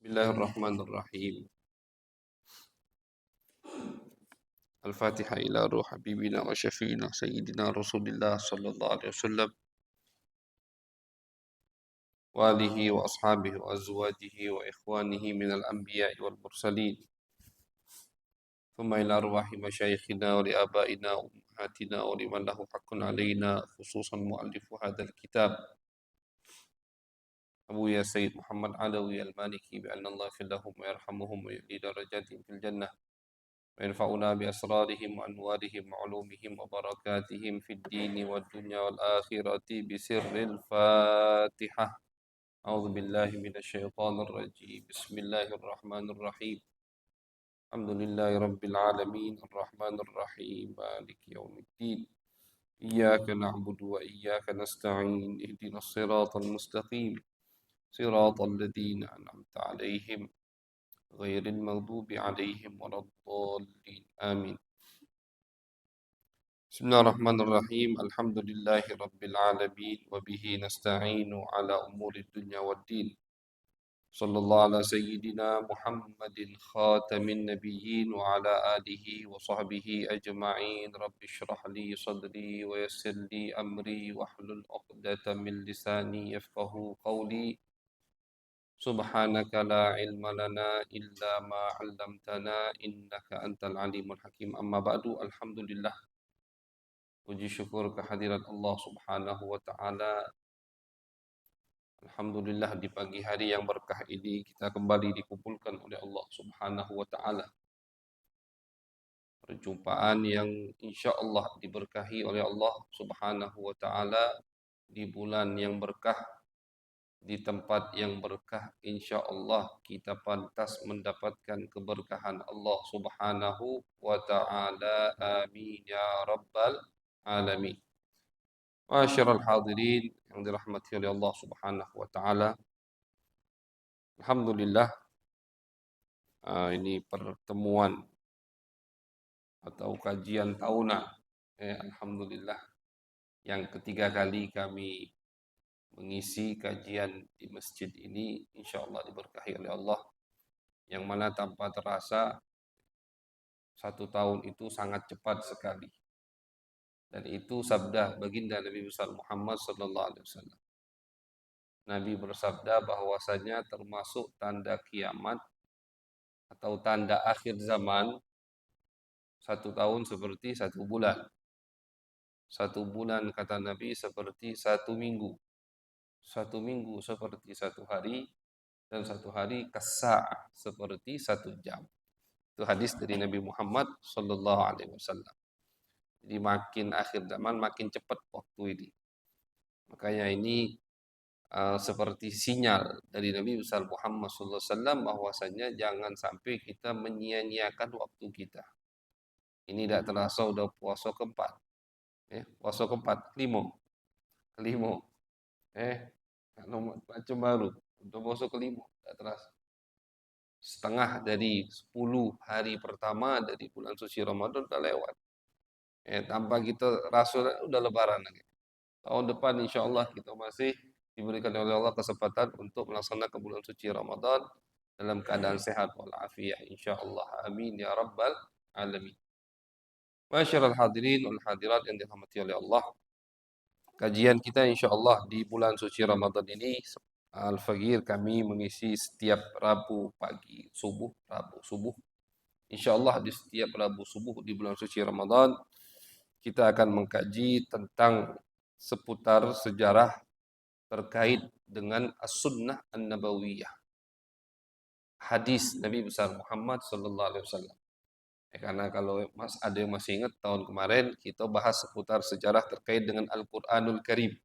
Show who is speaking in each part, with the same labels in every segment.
Speaker 1: Bismillahirrahmanirrahim. Al-Fatihah ila ruh habibina wa syafi'ina sayyidina Rasulillah sallallahu alaihi wasallam wa alihi wa ashabihi wa azwajihi wa ikhwanihi minal anbiya'i wal mursalin. Thumma ila arwahi masyayikhina wa li abaina wa ummahatina wa liman lahu haqqun alaina khususan muallifu hadzal kitab Abu Ya Sayyid Muhammad Alawi Al-Maliki bi anna Allah fillahum wa yarhamuhum wa yu'li darajatihim fil jannah وينفعنا بأسرارهم وأنوارهم وعلومهم وبركاتهم في الدين والدنيا والآخرة بسر الفاتحة أعوذ بالله من الشيطان الرجيم بسم الله الرحمن الرحيم الحمد لله رب العالمين الرحمن الرحيم مالك يوم الدين إياك نعبد وإياك نستعين اهدنا الصراط المستقيم صراط الذين أنعمت عليهم غير المغضوب عليهم ولا الضالين آمين. بسم الله الرحمن الرحيم الحمد لله رب العالمين وبه نستعين على أمور الدنيا والدين صلى الله على سيدنا محمد خاتم النبيين وعلى آله وصحبه أجمعين رب اشرح لي صدري ويسر لي أمري واحلل عقدة من لساني يفقه قولي سبحانك لا علم لنا إلا ما علمتنا إنك أنت العليم الحكيم أما بعد الحمد لله. Puji syukur kehadirat Allah Subhanahu wa Ta'ala. Alhamdulillah di pagi hari yang berkah ini kita kembali dikumpulkan oleh Allah Subhanahu wa Ta'ala. Perjumpaan yang insya Allah diberkahi oleh Allah Subhanahu wa Ta'ala di bulan yang berkah, di tempat yang berkah, insya Allah kita pantas mendapatkan keberkahan Allah Subhanahu wa Ta'ala. Amin ya Rabbal Alamin. Masyiral hadirin yang dirahmati oleh Allah Subhanahu wa taala. Alhamdulillah ini pertemuan atau kajian tahunan. Alhamdulillah yang ketiga kali kami mengisi kajian di masjid ini, insya Allah diberkahi oleh Allah. Yang mana tanpa terasa 1 tahun itu sangat cepat sekali. Dan itu sabda baginda Nabi besar Muhammad sallallahu alaihi wasallam. Nabi bersabda bahwasanya termasuk tanda kiamat atau tanda akhir zaman 1 tahun seperti 1 bulan. 1 bulan kata Nabi seperti 1 minggu. 1 minggu seperti 1 hari dan 1 hari kasa seperti 1 jam. Itu hadis dari Nabi Muhammad Sallallahu Alaihi Wasallam. Jadi makin akhir zaman makin cepat waktu ini. Makanya ini seperti sinyal dari Nabi besar Muhammad Sallallahu Alaihi Wasallam bahwasanya jangan sampai kita menyia-nyiakan waktu kita. Ini tidak terasa udah puasa keempat, puasa keempat, kelimo, macam baru, udah puasa kelimo, tidak terasa. Setengah dari 10 hari pertama dari bulan suci Ramadan udah lewat. Tanpa kita rasa udah lebaran lagi. Tahun depan insya Allah kita masih diberikan oleh Allah kesempatan untuk melaksanakan bulan suci Ramadan dalam keadaan sehat walafiat insya Allah. Amin ya rabbal alamin. Masyarul hadirin wal hadirat yang dirahmati oleh Allah. Kajian kita insya Allah di bulan suci Ramadan ini Al-Fagir kami mengisi setiap Rabu pagi Rabu subuh. Insya Allah di setiap Rabu subuh di bulan suci Ramadan kita akan mengkaji tentang seputar sejarah terkait dengan as-sunnah an-nabawiyah. Hadis Nabi besar Muhammad sallallahu alaihi wasallam. Karena kalau ada yang masih ingat tahun kemarin kita bahas seputar sejarah terkait dengan Al-Qur'anul Karim.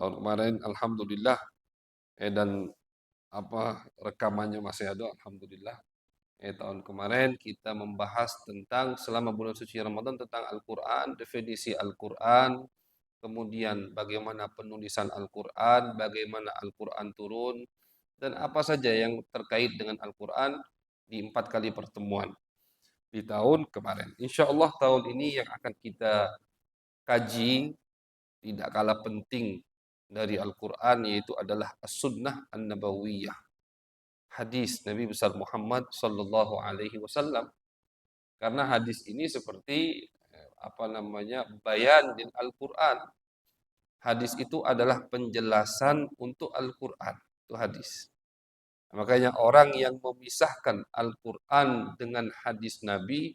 Speaker 1: Tahun kemarin alhamdulillah dan rekamannya masih ada alhamdulillah. Tahun kemarin kita membahas tentang selama bulan suci Ramadan tentang Al-Qur'an, definisi Al-Qur'an, kemudian bagaimana penulisan Al-Qur'an, bagaimana Al-Qur'an turun dan apa saja yang terkait dengan Al-Qur'an di 4 kali pertemuan di tahun kemarin. Insya Allah tahun ini yang akan kita kaji tidak kalah penting dari Al-Quran yaitu adalah As-Sunnah An-Nabawiyah. hadis Nabi besar Muhammad sallallahu alaihi wasallam. Karena hadis ini seperti bayan din Al-Qur'an. Hadis itu adalah penjelasan untuk Al-Qur'an. Itu hadis. Makanya orang yang memisahkan Al-Qur'an dengan hadis Nabi,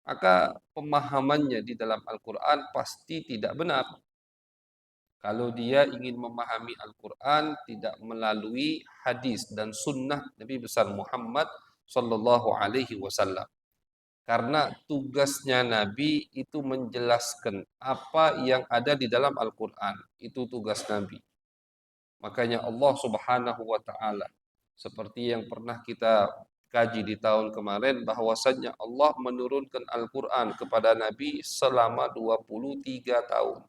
Speaker 1: maka pemahamannya di dalam Al-Qur'an pasti tidak benar. Kalau dia ingin memahami Al-Quran tidak melalui hadis dan sunnah Nabi besar Muhammad Sallallahu Alaihi Wasallam. Karena tugasnya Nabi itu menjelaskan apa yang ada di dalam Al-Quran. Itu tugas Nabi. Makanya Allah Subhanahu Wa Taala seperti yang pernah kita kaji di tahun kemarin bahwasannya Allah menurunkan Al-Quran kepada Nabi selama 23 tahun.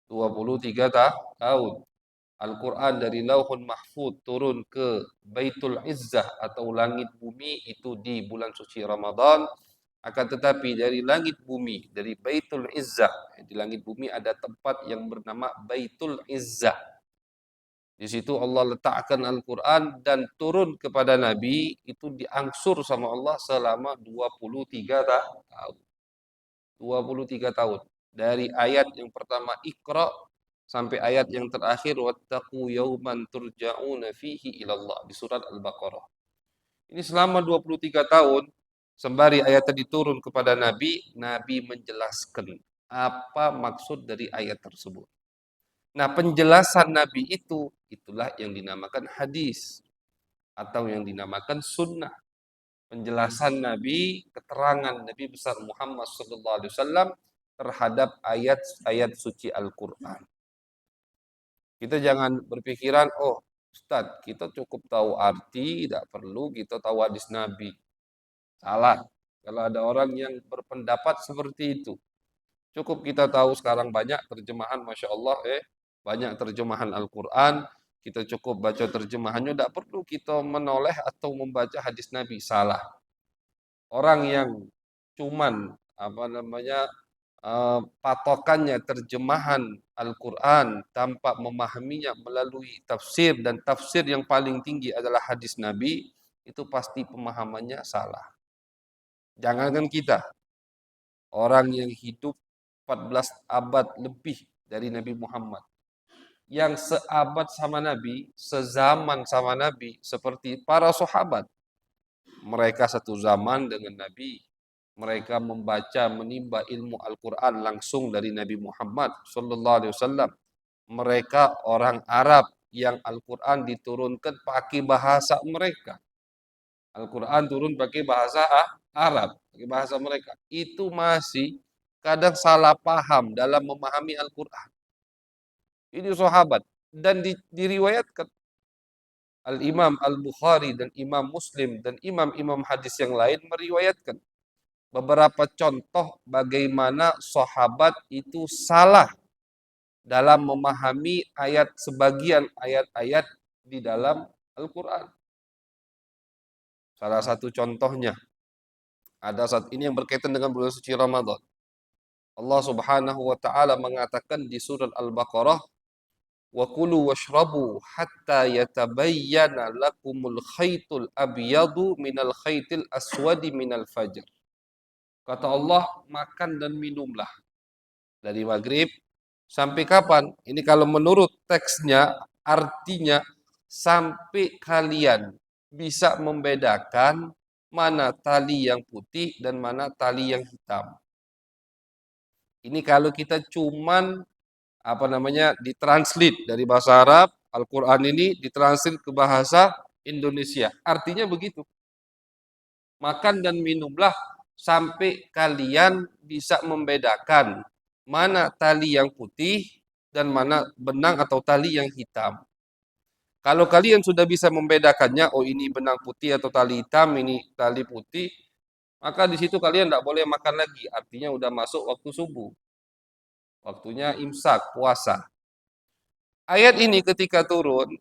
Speaker 1: 23 tahun. Al-Quran dari Lauhun Mahfuz turun ke Baitul Izzah atau langit bumi itu di bulan suci Ramadan. Akan tetapi dari langit bumi, dari Baitul Izzah, di langit bumi ada tempat yang bernama Baitul Izzah. Di situ Allah letakkan Al-Quran dan turun kepada Nabi itu diangsur sama Allah selama 23 tahun. 23 tahun. Dari ayat yang pertama Iqra sampai ayat yang terakhir wattaqu yauman turja'una fihi ilallah di surat Al-Baqarah. Ini selama 23 tahun sembari ayat tadi turun kepada Nabi, Nabi menjelaskan apa maksud dari ayat tersebut. Nah, penjelasan Nabi itu itulah yang dinamakan hadis atau yang dinamakan sunnah. Penjelasan Nabi, keterangan Nabi besar Muhammad SAW terhadap ayat-ayat suci Al-Quran. Kita jangan berpikiran, oh Ustadz, kita cukup tahu arti, tidak perlu kita tahu hadis Nabi. Salah. Kalau ada orang yang berpendapat seperti itu. Cukup kita tahu sekarang banyak terjemahan, Masya Allah, banyak terjemahan Al-Quran, kita cukup baca terjemahannya, tidak perlu kita menoleh atau membaca hadis Nabi. Salah. Orang yang cuman patokannya terjemahan Al-Quran tanpa memahaminya melalui tafsir dan tafsir yang paling tinggi adalah hadis Nabi, itu pasti pemahamannya salah. Jangankan kita, orang yang hidup 14 abad lebih dari Nabi Muhammad, yang seabad sama Nabi, sezaman sama Nabi, seperti para sahabat. Mereka satu zaman dengan Nabi. Mereka membaca, menimba ilmu Al-Quran langsung dari Nabi Muhammad SAW. Mereka orang Arab yang Al-Quran diturunkan pakai bahasa mereka. Al-Quran turun pakai bahasa Arab, pakai bahasa mereka. Itu masih kadang salah paham dalam memahami Al-Quran. Ini sahabat. Dan diriwayatkan Al-Imam Al-Bukhari dan Imam Muslim dan imam-imam hadis yang lain meriwayatkan beberapa contoh bagaimana sahabat itu salah dalam memahami sebagian ayat-ayat di dalam Al-Quran. Salah satu contohnya ada saat ini yang berkaitan dengan bulan suci Ramadan. Allah Subhanahu wa taala mengatakan di surat Al-Baqarah, wa kulu washrabu hatta yatabayyana lakumul khaytul abyadu minal khaytil aswadi minal fajr. Kata Allah, makan dan minumlah dari maghrib sampai kapan? Ini kalau menurut teksnya artinya sampai kalian bisa membedakan mana tali yang putih dan mana tali yang hitam. Ini kalau kita cuman ditranslate dari bahasa Arab, Al-Quran ini ditranslate ke bahasa Indonesia. Artinya begitu. Makan dan minumlah sampai kalian bisa membedakan mana tali yang putih dan mana benang atau tali yang hitam. Kalau kalian sudah bisa membedakannya, oh ini benang putih atau tali hitam, ini tali putih, maka di situ kalian tidak boleh makan lagi. Artinya udah masuk waktu subuh. Waktunya imsak, puasa. Ayat ini ketika turun,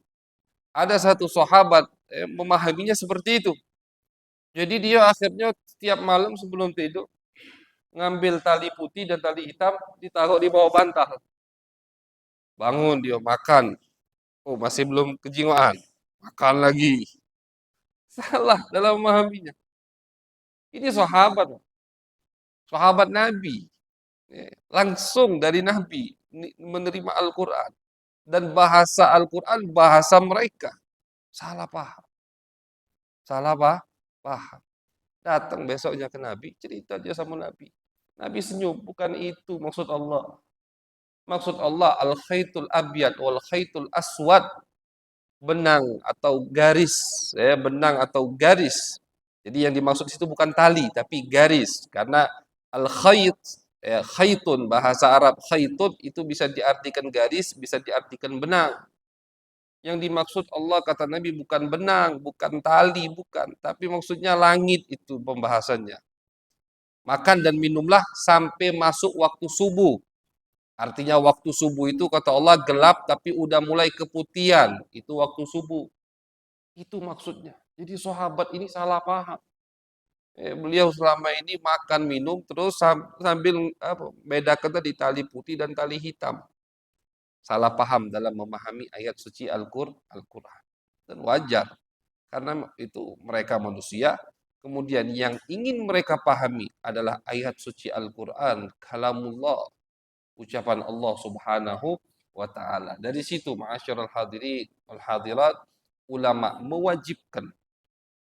Speaker 1: ada satu sahabat memahaminya seperti itu. Jadi dia akhirnya setiap malam sebelum tidur, ngambil tali putih dan tali hitam, ditaruh di bawah bantal. Bangun dia makan. Oh masih belum kejiwaan. Makan lagi. Salah dalam memahaminya. Ini sahabat, sahabat Nabi. Langsung dari Nabi menerima Al-Quran. Dan bahasa Al-Quran bahasa mereka. Salah paham. Salah paham. Datang besoknya ke Nabi, cerita dia sama Nabi. Nabi senyum, bukan itu maksud Allah. Maksud Allah al-khaitul abyad wal khaitul aswad, benang atau garis, ya, benang atau garis. Jadi yang dimaksud itu bukan tali tapi garis, karena al-khait, ya, khaitun bahasa Arab khaitun itu bisa diartikan garis, bisa diartikan benang. Yang dimaksud Allah kata Nabi bukan benang, bukan tali, bukan, tapi maksudnya langit itu pembahasannya. Makan dan minumlah sampai masuk waktu subuh. Artinya waktu subuh itu kata Allah gelap tapi udah mulai keputihan. Itu waktu subuh. Itu maksudnya. Jadi sahabat ini salah paham. Beliau selama ini makan minum terus sambil bedakan tadi tali putih dan tali hitam. Salah paham dalam memahami ayat suci Al-Quran. Dan wajar. Karena itu mereka manusia. Kemudian yang ingin mereka pahami adalah ayat suci Al-Quran. Kalamullah. Ucapan Allah subhanahu wa ta'ala. Dari situ ma'asyiral hadirin wal hadirat, ulama mewajibkan.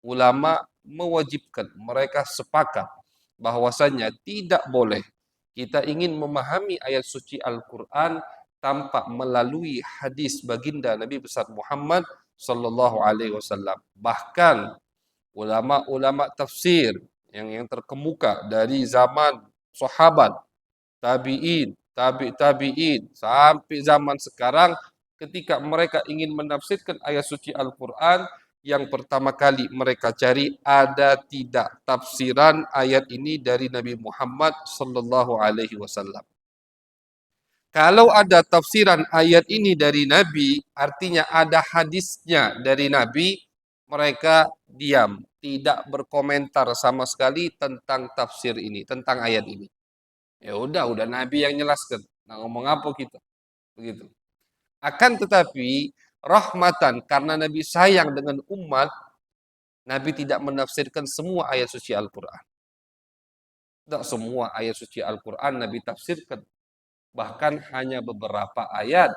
Speaker 1: Ulama mewajibkan. Mereka sepakat bahwasanya tidak boleh kita ingin memahami ayat suci Al-Quran tanpa melalui hadis baginda Nabi besar Muhammad sallallahu alaihi wasallam. Bahkan ulama-ulama tafsir yang terkemuka dari zaman sahabat, tabi'in, tabi'in sampai zaman sekarang, ketika mereka ingin menafsirkan ayat suci Al-Quran, yang pertama kali mereka cari ada tidak tafsiran ayat ini dari Nabi Muhammad sallallahu alaihi wasallam. Kalau ada tafsiran ayat ini dari Nabi, artinya ada hadisnya dari Nabi, mereka diam, tidak berkomentar sama sekali tentang tafsir ini, tentang ayat ini. Ya udah Nabi yang jelaskan. Nah, ngomong apa kita? Begitu. Akan tetapi rahmatan karena Nabi sayang dengan umat, Nabi tidak menafsirkan semua ayat suci Al-Quran. Tidak semua ayat suci Al-Quran Nabi tafsirkan. Bahkan hanya beberapa ayat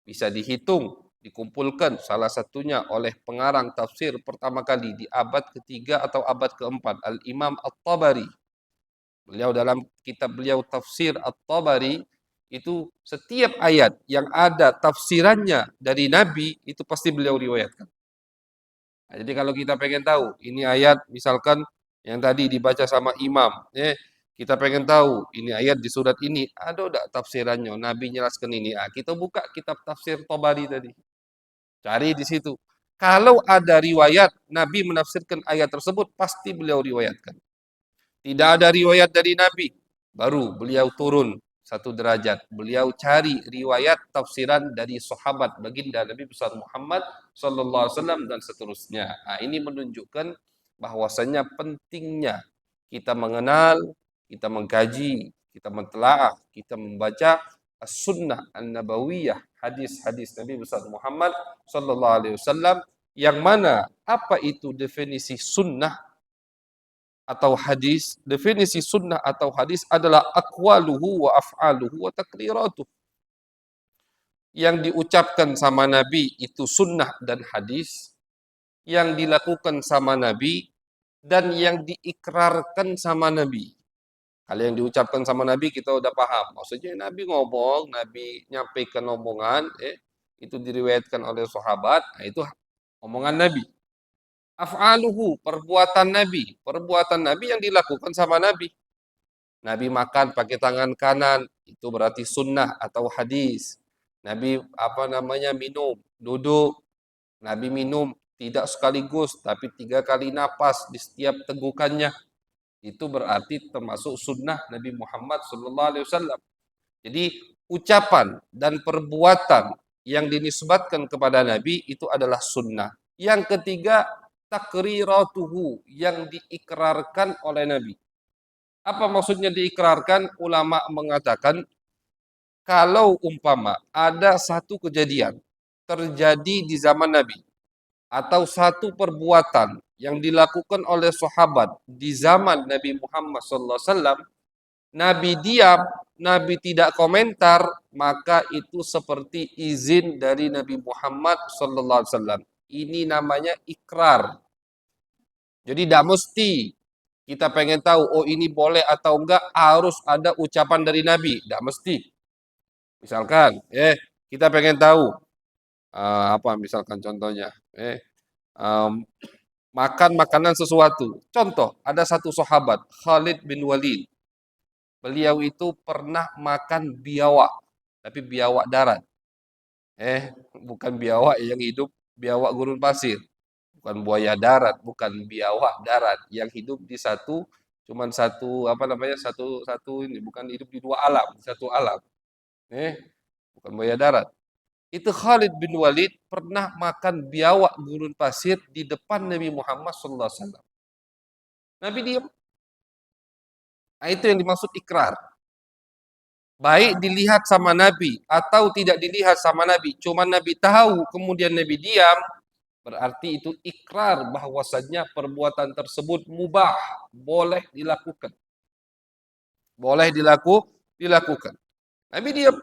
Speaker 1: bisa dihitung, dikumpulkan salah satunya oleh pengarang tafsir pertama kali di abad ketiga atau abad keempat, Al-Imam At-Tabari. Beliau dalam kitab beliau Tafsir At-Tabari, itu setiap ayat yang ada tafsirannya dari Nabi, itu pasti beliau riwayatkan. Nah, jadi kalau kita pengen tahu, ini ayat misalkan yang tadi dibaca sama imam, kita pengen tahu ini ayat di surat ini ada enggak tafsirannya, Nabi jelaskan ini. Ah, kita buka kitab tafsir Tabari tadi. Cari di situ. Kalau ada riwayat Nabi menafsirkan ayat tersebut, pasti beliau riwayatkan. Tidak ada riwayat dari Nabi, baru beliau turun satu derajat. Beliau cari riwayat tafsiran dari sahabat baginda Nabi besar Muhammad sallallahu alaihi wasallam dan seterusnya. Nah, ini menunjukkan bahwasanya pentingnya kita mengenal, kita mengkaji, kita mentelaah, kita membaca as-sunnah an-nabawiyah, hadis-hadis Nabi besar Muhammad sallallahu alaihi wasallam, yang mana apa itu definisi sunnah atau hadis. Definisi sunnah atau hadis adalah aqwaluhu wa af'aluhu wa taqriratuh. Yang diucapkan sama Nabi itu sunnah dan hadis, yang dilakukan sama Nabi dan yang diikrarkan sama Nabi. Kalau yang diucapkan sama Nabi kita udah paham. Maksudnya Nabi ngomong, Nabi nyampaikan omongan, itu diriwayatkan oleh sahabat, nah itu omongan Nabi. Af'aluhu, perbuatan Nabi yang dilakukan sama Nabi. Nabi makan pakai tangan kanan, itu berarti sunnah atau hadis. Nabi minum, duduk. Nabi minum tidak sekaligus, tapi 3 kali napas di setiap tegukannya. Itu berarti termasuk sunnah Nabi Muhammad SAW. Jadi ucapan dan perbuatan yang dinisbatkan kepada Nabi itu adalah sunnah. Yang ketiga, takriratuhu, yang diikrarkan oleh Nabi. Apa maksudnya diikrarkan? Ulama mengatakan kalau umpama ada satu kejadian terjadi di zaman Nabi, atau satu perbuatan yang dilakukan oleh sahabat di zaman Nabi Muhammad SAW, Nabi diam, Nabi tidak komentar, maka itu seperti izin dari Nabi Muhammad SAW. Ini namanya ikrar. Jadi tidak mesti kita pengen tahu, oh ini boleh atau enggak, harus ada ucapan dari Nabi. Tidak mesti. Misalkan, kita pengen tahu, apa misalkan contohnya, makan makanan sesuatu. Contoh, ada satu sahabat, Khalid bin Walid. Beliau itu pernah makan biawak, tapi biawak darat. Bukan biawak yang hidup, biawak gurun pasir. Bukan buaya darat, bukan biawak darat yang hidup di cuman satu apa namanya satu satu ini, bukan hidup di dua alam, satu alam. Bukan buaya darat. Itu Khalid bin Walid pernah makan biawak gurun pasir di depan Nabi Muhammad SAW. Nabi diam. Nah, itu yang dimaksud ikrar. Baik dilihat sama Nabi atau tidak dilihat sama Nabi, cuma Nabi tahu kemudian Nabi diam, berarti itu ikrar bahwasannya perbuatan tersebut mubah, boleh dilakukan. Boleh dilakukan. Nabi diam.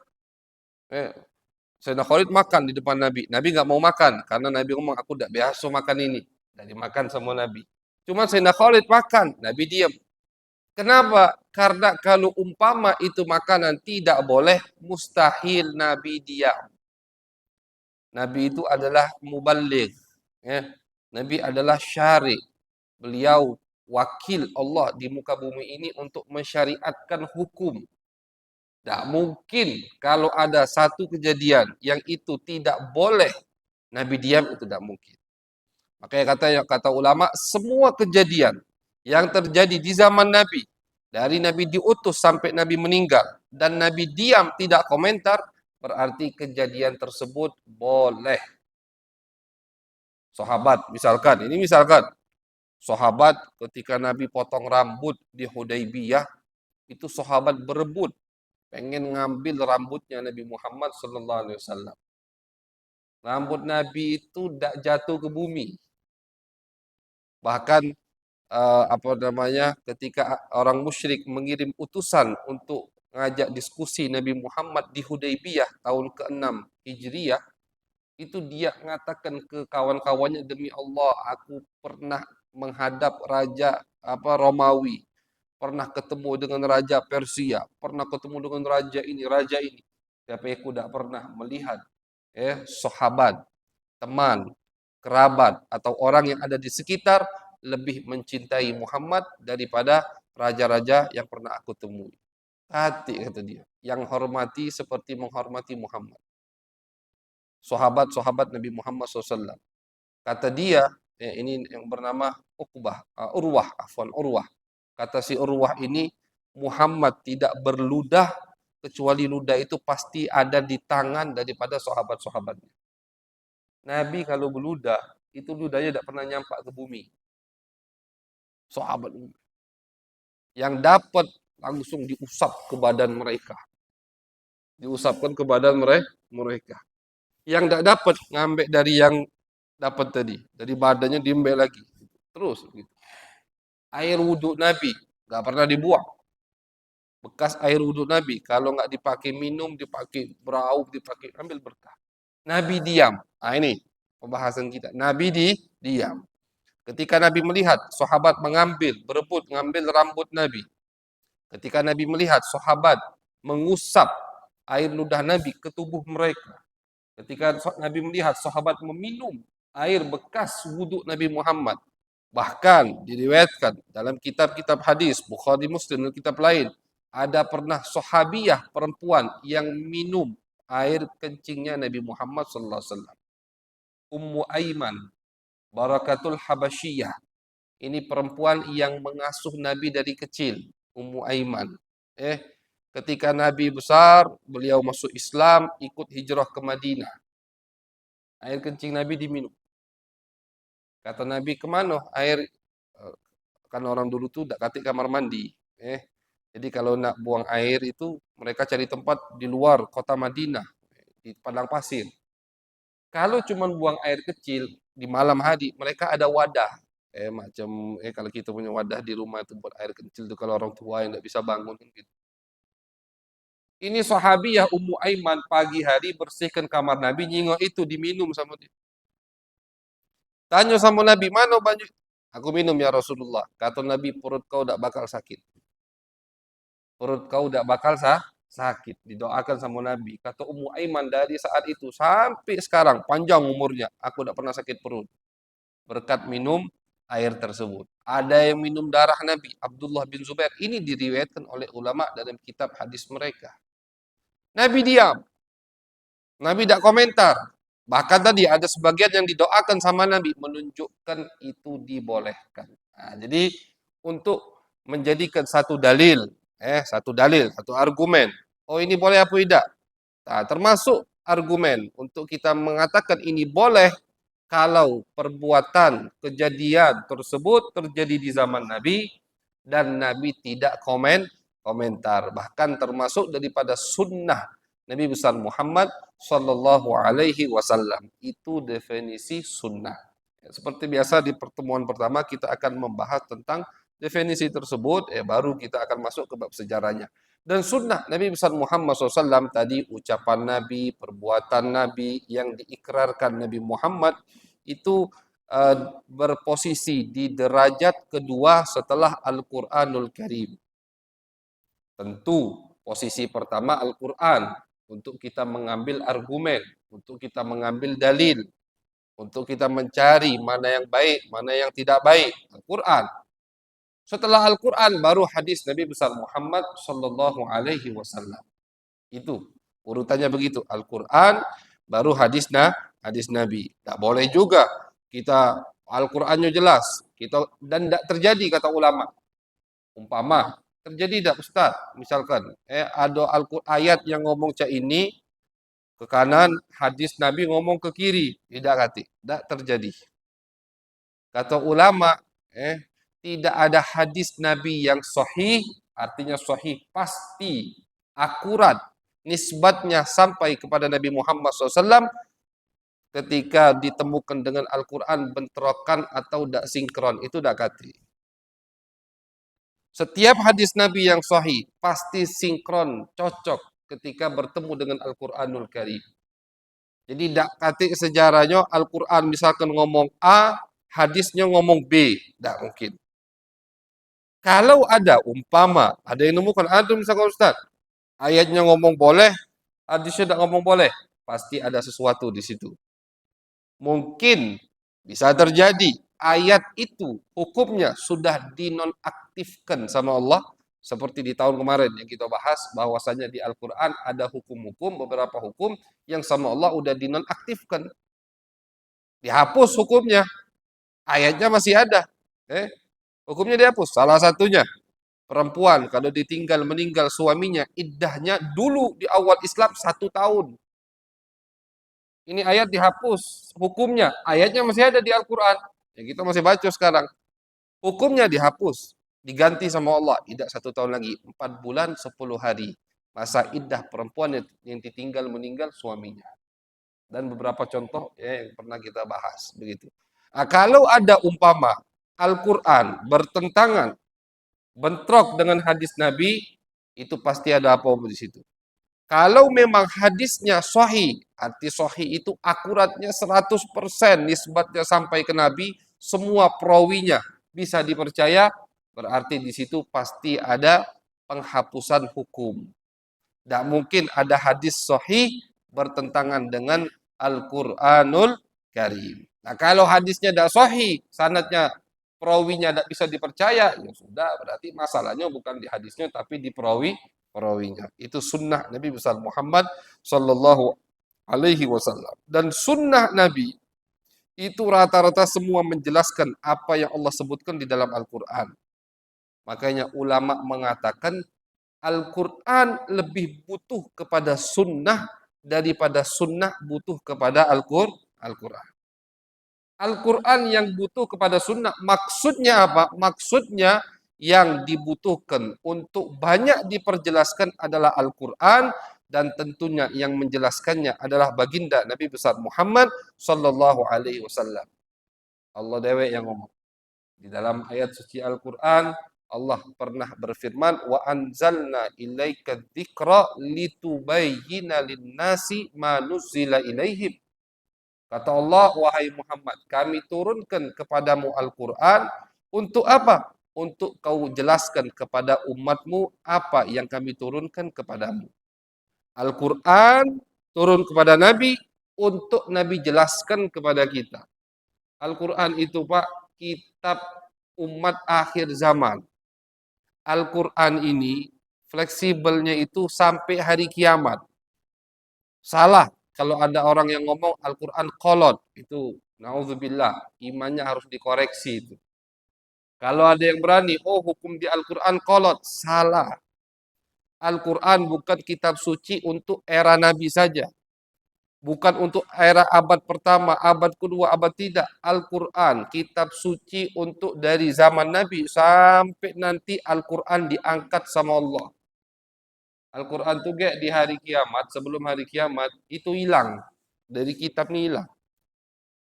Speaker 1: Sayyidina Khalid makan di depan Nabi. Nabi nggak mau makan karena Nabi ngomong aku tidak biasa makan ini. Dan dimakan sama Nabi. Cuma Sayyidina Khalid makan, Nabi diam. Kenapa? Karena kalau umpama itu makanan tidak boleh, mustahil Nabi diam. Nabi itu adalah muballigh. Nabi adalah syari. Beliau wakil Allah di muka bumi ini untuk mensyariatkan hukum. Tidak mungkin kalau ada satu kejadian yang itu tidak boleh, Nabi diam, itu tidak mungkin. Makanya kata ulama, semua kejadian yang terjadi di zaman Nabi, dari Nabi diutus sampai Nabi meninggal, dan Nabi diam tidak komentar, berarti kejadian tersebut boleh. Sahabat, misalkan, sahabat ketika Nabi potong rambut di Hudaybiyah, itu sahabat berebut, pengen ngambil rambutnya Nabi Muhammad SAW. Rambut Nabi itu tidak jatuh ke bumi. Bahkan ketika orang musyrik mengirim utusan untuk ngajak diskusi Nabi Muhammad di Hudaybiyah tahun ke-6 Hijriah, itu dia mengatakan ke kawan-kawannya, demi Allah aku pernah menghadap raja Romawi, pernah ketemu dengan raja Persia, pernah ketemu dengan raja ini, tapi aku tidak pernah melihat sahabat, teman, kerabat atau orang yang ada di sekitar lebih mencintai Muhammad daripada raja-raja yang pernah aku temui. Hati, kata dia, yang hormati seperti menghormati Muhammad. Sahabat-sahabat Nabi Muhammad SAW. Kata dia, ini yang bernama Urwah. Kata si Urwah ini, Muhammad tidak berludah, kecuali ludah itu pasti ada di tangan daripada sahabat-sahabatnya. Nabi kalau berludah, itu ludahnya tidak pernah nyampak ke bumi. Sahabat yang dapat langsung diusap ke badan mereka. Diusapkan ke badan mereka. Yang tidak dapat, ngambil dari yang dapat tadi. Dari badannya diambil lagi. Terus. Gitu. Air wudhu Nabi, nggak pernah dibuang. Bekas air wudhu Nabi, kalau nggak dipakai minum, dipakai berauk, dipakai, ambil berkah. Nabi diam. Nah ini pembahasan kita. Nabi diam. Ketika Nabi melihat sahabat berebut mengambil rambut Nabi. Ketika Nabi melihat sahabat mengusap air ludah Nabi ke tubuh mereka. Ketika Nabi melihat sahabat meminum air bekas wudhu Nabi Muhammad. Bahkan diriwayatkan dalam kitab-kitab hadis, Bukhari, Muslim, dan kitab lain, ada pernah sahabiyah perempuan yang minum air kencingnya Nabi Muhammad SAW. Ummu Aiman Barakatul Habasyiyah. Ini perempuan yang mengasuh Nabi dari kecil, Ummu Aiman. Ketika Nabi besar, beliau masuk Islam, ikut hijrah ke Madinah. Air kencing Nabi diminum. Kata Nabi, kemana air? Kan orang dulu tuh tidak katik kamar mandi. Jadi kalau nak buang air itu, mereka cari tempat di luar kota Madinah, di padang pasir. Kalau cuma buang air kecil, di malam hari mereka ada wadah. Macam kalau kita punya wadah di rumah itu buat air kecil tuh kalau orang tua yang tidak bisa bangun gitu. Ini sahabiyah Ummu Aiman pagi hari bersihkan kamar Nabi, nyingok itu diminum sama dia. Tanya sama Nabi, mana baju? Aku minum ya Rasulullah. Kata Nabi, perut kau tidak bakal sakit. Perut kau tidak bakal sakit. Didoakan sama Nabi. Kata Ummu Aiman dari saat itu sampai sekarang, panjang umurnya, aku tidak pernah sakit perut. Berkat minum air tersebut. Ada yang minum darah Nabi, Abdullah bin Zubair. Ini diriwayatkan oleh ulama dalam kitab hadis mereka. Nabi diam. Nabi tidak komentar. Bahkan tadi ada sebagian yang didoakan sama Nabi menunjukkan itu dibolehkan. Nah, jadi untuk menjadikan satu dalil, satu argumen. Oh ini boleh apa tidak? Nah, termasuk argumen untuk kita mengatakan ini boleh kalau perbuatan kejadian tersebut terjadi di zaman Nabi dan Nabi tidak komentar. Bahkan termasuk daripada sunnah Nabi besar Muhammad Sallallahu Alaihi Wasallam. Itu definisi sunnah. Seperti biasa di pertemuan pertama kita akan membahas tentang definisi tersebut, baru kita akan masuk ke bab sejarahnya. Dan sunnah Nabi besar Muhammad SAW tadi ucapan Nabi, perbuatan Nabi yang diikrarkan Nabi Muhammad itu berposisi di derajat kedua setelah Al-Quranul Karim. Tentu posisi pertama Al-Quran untuk kita mengambil argumen, untuk kita mengambil dalil, untuk kita mencari mana yang baik, mana yang tidak baik. Al-Quran. Setelah Al-Quran baru hadis Nabi besar Muhammad Sallallahu Alaihi Wasallam. Itu urutannya begitu. Al-Quran baru hadis Nabi. Tak boleh juga kita Al-Qurannya jelas dan tidak terjadi kata ulama. Umpama terjadi tidak Ustaz? Misalkan ada ayat yang ngomong cak ini ke kanan, hadis Nabi ngomong ke kiri, tidak terjadi. Kata ulama, tidak ada hadis Nabi yang sahih, artinya sahih pasti, akurat, nisbatnya sampai kepada Nabi Muhammad SAW ketika ditemukan dengan Al-Quran bentrokan atau tidak sinkron, itu tidak kati. Setiap hadis Nabi yang sahih pasti sinkron, cocok ketika bertemu dengan Al-Quranul Karim. Jadi tidak kati sejarahnya Al-Quran misalkan ngomong A, hadisnya ngomong B, tidak mungkin. Kalau ada umpama, ada yang nemukan, misalkan Ustaz, ayatnya ngomong boleh, hadisnya tidak ngomong boleh, pasti ada sesuatu di situ. Mungkin bisa terjadi ayat itu hukumnya sudah dinonaktifkan sama Allah, seperti di tahun kemarin yang kita bahas bahwasanya di Al-Quran ada hukum-hukum, beberapa hukum yang sama Allah udah dinonaktifkan, dihapus hukumnya, ayatnya masih ada, hukumnya dihapus. Salah satunya perempuan kalau ditinggal meninggal suaminya, iddahnya dulu di awal Islam 1 tahun. Ini ayat dihapus hukumnya, ayatnya masih ada di Al-Quran yang kita masih baca sekarang. Hukumnya dihapus, diganti sama Allah, iddah 1 tahun lagi, 4 bulan 10 hari masa iddah perempuan yang ditinggal meninggal suaminya. Dan beberapa contoh yang pernah kita bahas begitu. Nah, kalau ada umpama Al-Quran bertentangan, bentrok dengan hadis Nabi, itu pasti ada apa di situ. Kalau memang hadisnya sahih, arti sahih itu akuratnya 100%, nisbatnya sampai ke Nabi, semua perawinya bisa dipercaya, berarti di situ pasti ada penghapusan hukum. Tidak mungkin ada hadis sahih bertentangan dengan Al-Quranul Karim. Nah, kalau hadisnya tidak sahih, sanadnya perawinya tidak bisa dipercaya, ya sudah, berarti masalahnya bukan di hadisnya tapi di perawinya. Itu sunnah Nabi besar Muhammad Sallallahu Alaihi Wasallam. Dan sunnah Nabi itu rata-rata semua menjelaskan apa yang Allah sebutkan di dalam Al-Quran. Makanya ulama mengatakan Al-Quran lebih butuh kepada sunnah daripada sunnah butuh kepada Al-Quran. Al-Quran yang butuh kepada sunnah, maksudnya apa? Maksudnya yang dibutuhkan untuk banyak diperjelaskan adalah Al-Quran, dan tentunya yang menjelaskannya adalah baginda Nabi besar Muhammad Sallallahu Alaihi Wasallam. Allah dewek yang ngomong. Di dalam ayat suci Al-Quran, Allah pernah berfirman, wa anzalna ilaika dzikra litubayyina lin-nasi ma nuzzila ilaihim. Kata Allah, wahai Muhammad, kami turunkan kepadamu Al-Quran untuk apa? Untuk kau jelaskan kepada umatmu apa yang kami turunkan kepadamu. Al-Quran turun kepada Nabi untuk Nabi jelaskan kepada kita. Al-Quran itu Pak, kitab umat akhir zaman. Al-Quran ini fleksibelnya itu sampai hari kiamat. Salah kalau ada orang yang ngomong Al-Quran kolot, itu naudzubillah, imannya harus dikoreksi itu. Kalau ada yang berani, oh hukum di Al-Quran kolot, salah. Al-Quran bukan kitab suci untuk era Nabi saja. Bukan untuk era abad pertama, abad kedua, abad tidak. Al-Quran, kitab suci untuk dari zaman Nabi sampai nanti Al-Quran diangkat sama Allah. Al-Quran itu di hari kiamat, sebelum hari kiamat, itu hilang. Dari kitab ini hilang.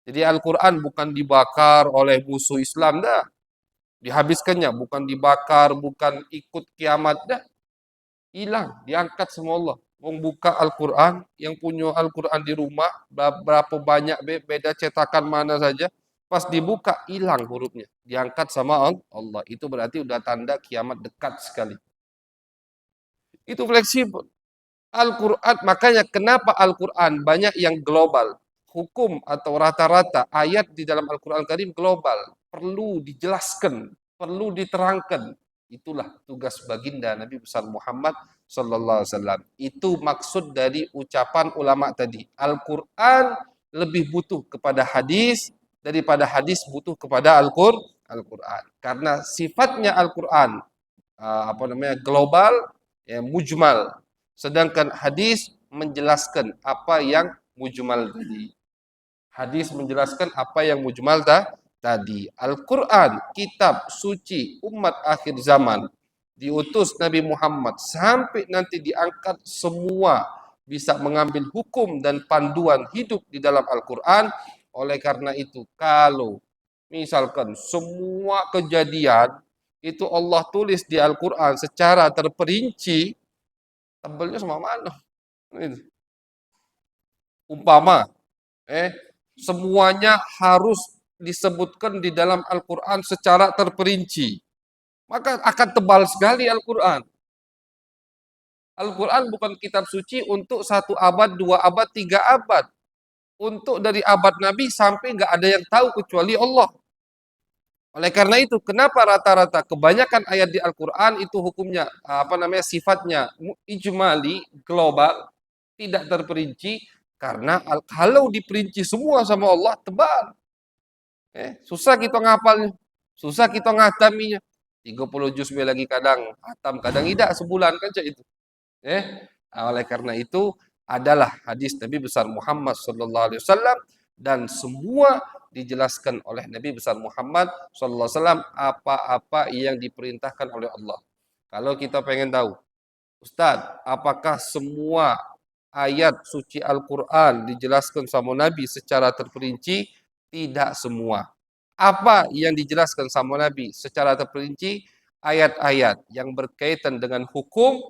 Speaker 1: Jadi Al-Quran bukan dibakar oleh musuh Islam, dah. Dihabiskannya, bukan dibakar, bukan ikut kiamat, dah. Hilang, diangkat sama Allah. Membuka Al-Quran, yang punya Al-Quran di rumah, berapa banyak, beda cetakan mana saja, pas dibuka, hilang hurufnya. Diangkat sama Allah. Itu berarti udah tanda kiamat dekat sekali. Itu fleksibel. Al-Quran, makanya kenapa Al-Quran banyak yang global. Hukum atau rata-rata ayat di dalam Al-Quran Karim global. Perlu dijelaskan, perlu diterangkan. Itulah tugas baginda Nabi besar Muhammad Sallallahu Alaihi Wasallam. Itu maksud dari ucapan ulama tadi. Al-Quran lebih butuh kepada hadis daripada hadis butuh kepada Al-Quran. Karena sifatnya Al-Quran global, ya, mujmal. Sedangkan hadis menjelaskan apa yang mujmal tadi. Hadis menjelaskan apa yang mujmal tadi. Al-Quran, kitab suci umat akhir zaman, diutus Nabi Muhammad sampai nanti diangkat, semua bisa mengambil hukum dan panduan hidup di dalam Al-Quran. Oleh karena itu, kalau misalkan semua kejadian itu Allah tulis di Al-Quran secara terperinci, tebelnya sama mana? Umpama, semuanya harus disebutkan di dalam Al-Quran secara terperinci, maka akan tebal sekali Al-Quran. Al-Quran bukan kitab suci untuk 1 abad, 2 abad, 3 abad. Untuk dari abad Nabi sampai nggak ada yang tahu kecuali Allah. Oleh karena itu, kenapa rata-rata kebanyakan ayat di Al-Quran itu hukumnya sifatnya ijmali, global, tidak terperinci, karena kalau diperinci semua sama Allah tebal. Susah kita ngapalnya, susah kita ngataminya. 30 juz lagi kadang hatam, kadang tidak, sebulan kan itu. Oleh karena itu adalah hadis Nabi besar Muhammad sallallahu alaihi wasallam, dan semua dijelaskan oleh Nabi besar Muhammad sallallahu alaihi wasallam apa-apa yang diperintahkan oleh Allah. Kalau kita pengen tahu, Ustadz, apakah semua ayat suci Al-Quran dijelaskan sama Nabi secara terperinci? Tidak semua. Apa yang dijelaskan sama Nabi secara terperinci? Ayat-ayat yang berkaitan dengan hukum,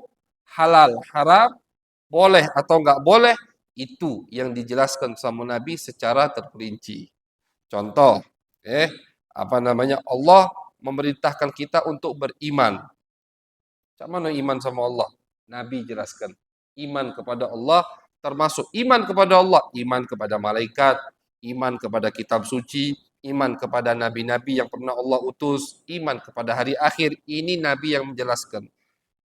Speaker 1: halal, haram, boleh atau enggak boleh, itu yang dijelaskan sama Nabi secara terperinci. Contoh, Allah memerintahkan kita untuk beriman. Macam mana iman sama Allah? Nabi jelaskan. Iman kepada Allah termasuk iman kepada Allah, iman kepada malaikat, iman kepada kitab suci, iman kepada nabi-nabi yang pernah Allah utus, iman kepada hari akhir. Ini Nabi yang menjelaskan.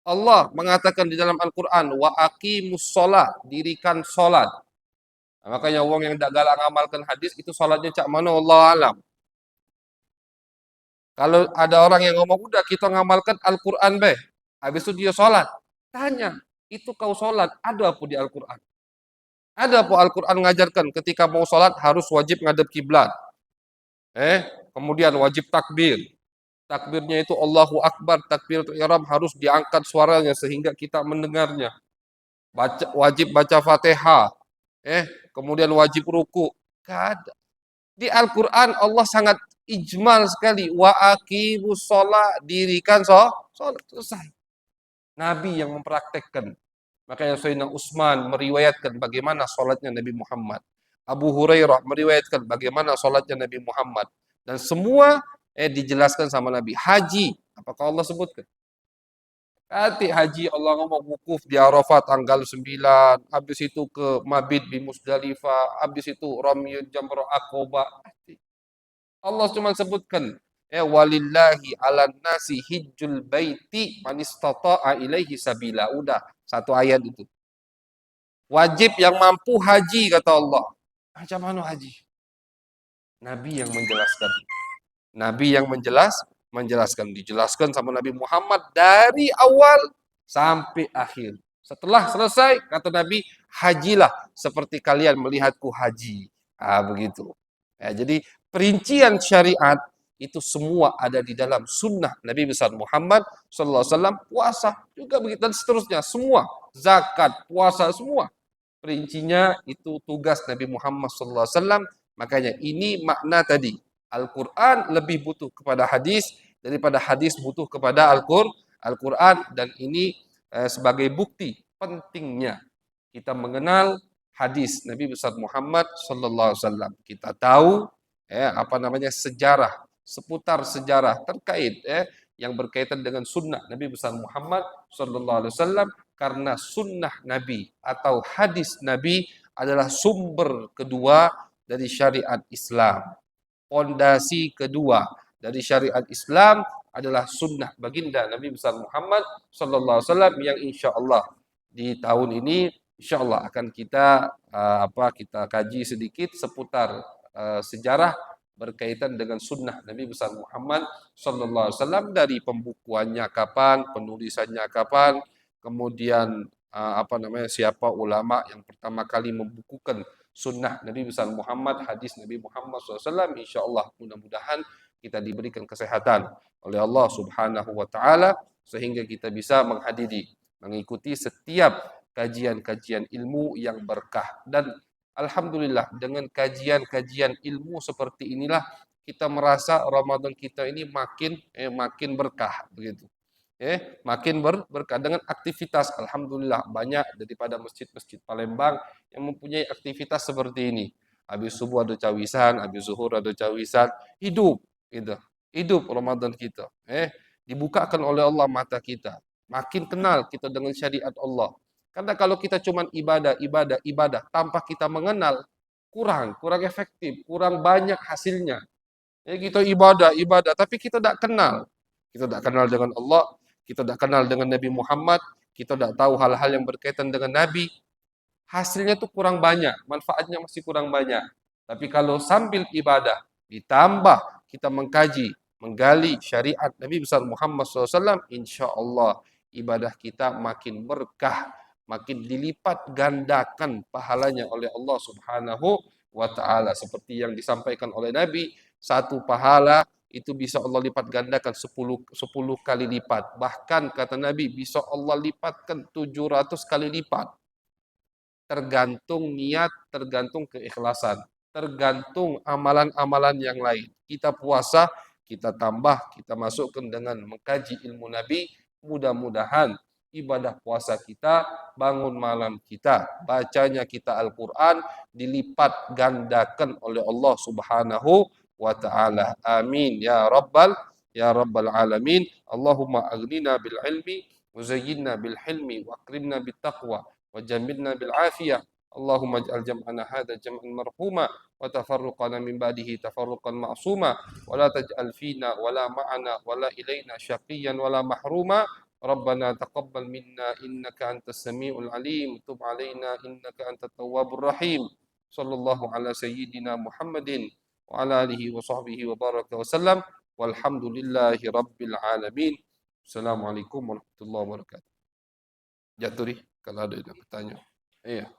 Speaker 1: Allah mengatakan di dalam Al-Quran, wa aqimus sholat, dirikan sholat. Nah, makanya orang yang tidak galak ngamalkan hadis, itu sholatnya cak mana Allah alam. Kalau ada orang yang ngomong, udah kita ngamalkan Al-Quran be, habis itu dia sholat. Tanya, itu kau sholat, ada apa di Al-Quran? Ada apa Al-Quran mengajarkan ketika mau sholat harus wajib ngadep kiblat. Kemudian wajib takbir. Takbirnya itu Allahu Akbar, takbiratul ihram harus diangkat suaranya sehingga kita mendengarnya. Wajib baca Fatihah. Kemudian wajib ruku. Gak ada. Di Al-Quran Allah sangat ijmal sekali. Wa aqimus sholat, dirikan sholat. Selesai. Nabi yang mempraktekkan. Makanya Sayyidina Utsman meriwayatkan bagaimana sholatnya Nabi Muhammad. Abu Hurairah meriwayatkan bagaimana sholatnya Nabi Muhammad. Dan semua dijelaskan sama Nabi. Haji, apakah Allah sebutkan? Nanti haji Allah ngomong wukuf di Arafah tanggal 9, habis itu ke mabit di Musdalifah, habis itu Ramyun Jamrah Aqabah. Allah cuma sebutkan walillahi 'alan nasi hijjul baiti man istata'a ilaihi sabila. Udah, satu ayat itu. Wajib yang mampu haji kata Allah. Macam mana haji? Nabi yang menjelaskan. Nabi yang menjelaskan, dijelaskan sama Nabi Muhammad dari awal sampai akhir. Setelah selesai, kata Nabi, hajilah seperti kalian melihatku haji. Begitu. Jadi perincian syariat itu semua ada di dalam sunnah Nabi besar Muhammad sallallahu alaihi wasallam. Puasa juga begitu dan seterusnya, semua zakat, puasa semua perincinya itu tugas Nabi Muhammad sallallahu alaihi wasallam. Makanya ini makna tadi. Al-Quran lebih butuh kepada hadis daripada hadis butuh kepada Al-Quran, dan ini sebagai bukti pentingnya kita mengenal hadis Nabi besar Muhammad sallallahu alaihi wasallam. Kita tahu sejarah, seputar sejarah terkait yang berkaitan dengan sunnah Nabi besar Muhammad sallallahu alaihi wasallam, karena sunnah Nabi atau hadis Nabi adalah sumber kedua dari syariat Islam. Pondasi kedua dari syariat Islam adalah sunnah baginda Nabi besar Muhammad sallallahu alaihi wasallam, yang insya Allah di tahun ini insya Allah akan kita kita kaji sedikit seputar sejarah berkaitan dengan sunnah Nabi besar Muhammad sallallahu alaihi wasallam, dari pembukuannya kapan, penulisannya kapan, kemudian siapa ulama yang pertama kali membukukan sunnah Nabi besar Muhammad, hadis Nabi Muhammad SAW. Insya Allah mudah-mudahan kita diberikan kesehatan oleh Allah Subhanahu Wa Taala sehingga kita bisa menghadiri, mengikuti setiap kajian-kajian ilmu yang berkah. Dan alhamdulillah dengan kajian-kajian ilmu seperti inilah kita merasa Ramadan kita ini makin berkah begitu. Makin berkah dengan aktivitas. Alhamdulillah banyak daripada masjid-masjid Palembang yang mempunyai aktivitas seperti ini. Habis subuh ada cawisan, habis zuhur ada cawisan, hidup gitu. Hidup Ramadan kita. Dibukakan oleh Allah mata kita. Makin kenal kita dengan syariat Allah. Karena kalau kita cuma ibadah tanpa kita mengenal, kurang efektif, kurang banyak hasilnya. Kita ibadah tapi kita tidak kenal. Kita tidak kenal dengan Allah, kita tidak kenal dengan Nabi Muhammad, kita tidak tahu hal-hal yang berkaitan dengan Nabi. Hasilnya tuh kurang banyak, manfaatnya masih kurang banyak. Tapi kalau sambil ibadah, ditambah kita mengkaji, menggali syariat Nabi besar Muhammad SAW, insya Allah ibadah kita makin berkah, makin dilipat gandakan pahalanya oleh Allah Subhanahu wa Ta'ala. Seperti yang disampaikan oleh Nabi, satu pahala itu bisa Allah lipat gandakan 10 kali lipat. Bahkan kata Nabi bisa Allah lipatkan 700 kali lipat. Tergantung niat, tergantung keikhlasan, tergantung amalan-amalan yang lain. Kita puasa, kita tambah, kita masukkan dengan mengkaji ilmu Nabi. Mudah-mudahan ibadah puasa kita, bangun malam kita, bacanya kita Al-Quran, dilipat gandakan oleh Allah Subhanahu wa ta'ala. Amin. Ya Rabbal Alamin. Allahumma aghnina bil ilmi, wa bil hilmi, wa akrimna bil taqwa, wa jamilna bil afiyah. Allahumma ij'al jam'ana hadha jam'an marhuma, wa tafarruqana min ba'dihi tafarruqan ma'suma, wa la taj'al fina, wa la ma'ana, wa la ilayna syaqiyan, wa la mahruma. ربنا تقبل منا إنك أنت السميع العليم تب علينا إنك أنت التواب الرحيم صلى الله على سيدنا محمد وعلى آله وصحبه وبارك وسلم والحمد لله رب العالمين. Assalamualaikum warahmatullahi wabarakatuh. Jatuh kalau ada yang bertanya. Iya.